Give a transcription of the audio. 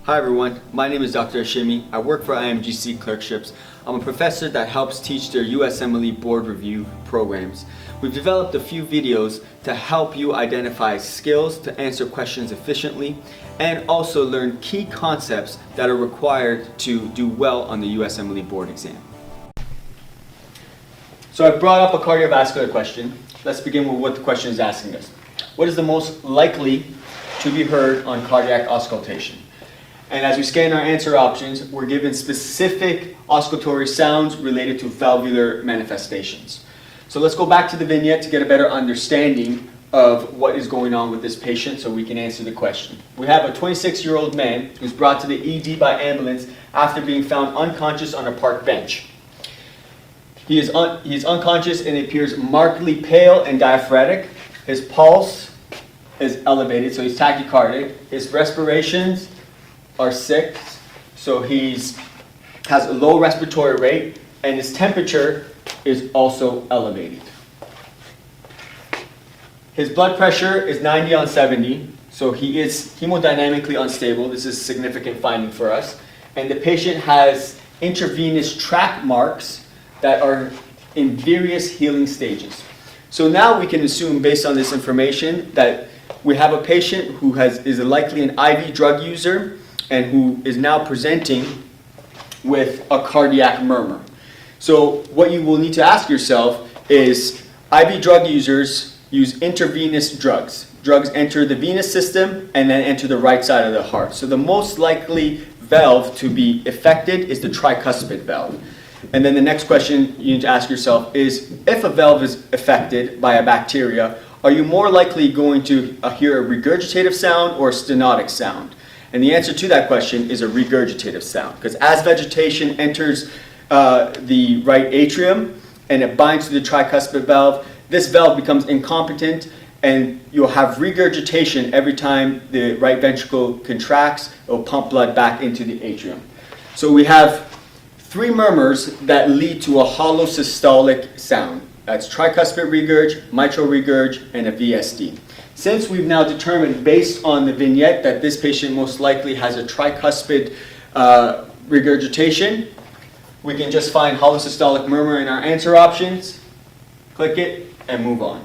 Hi everyone, my name is Dr. Ashimi. I work for IMGC Clerkships. I'm a professor that helps teach their USMLE board review programs. We've developed a few videos to help you identify skills to answer questions efficiently and also learn key concepts that are required to do well on the USMLE board exam. So I brought up a cardiovascular question. Let's begin with what the question is asking us. What is the most likely to be heard on cardiac auscultation? And as we scan our answer options, we're given specific auscultatory sounds related to valvular manifestations. So let's go back to the vignette to get a better understanding of what is going on with this patient so we can answer the question. We have a 26-year-old man who's brought to the ED by ambulance after being found unconscious on a park bench. He is unconscious and appears markedly pale and diaphoretic. His pulse is elevated, so he's tachycardic. His respirations are sick, so he has a low respiratory rate, and his temperature is also elevated. His blood pressure is 90/70, so he is hemodynamically unstable. This is a significant finding for us. And the patient has intravenous track marks that are in various healing stages. So now we can assume, based on this information, that we have a patient who is likely an IV drug user and who is now presenting with a cardiac murmur. So what you will need to ask yourself is, IV drug users use intravenous drugs. Drugs enter the venous system and then enter the right side of the heart. So the most likely valve to be affected is the tricuspid valve. And then the next question you need to ask yourself is, if a valve is affected by a bacteria, are you more likely going to hear a regurgitative sound or a stenotic sound? And the answer to that question is a regurgitative sound, because as vegetation enters the right atrium and it binds to the tricuspid valve, this valve becomes incompetent and you'll have regurgitation every time the right ventricle contracts. It will pump blood back into the atrium. So we have three murmurs that lead to a holosystolic sound. That's tricuspid regurg, mitral regurg, and a VSD. Since we've now determined, based on the vignette, that this patient most likely has a tricuspid regurgitation, we can just find holosystolic murmur in our answer options, click it, and move on.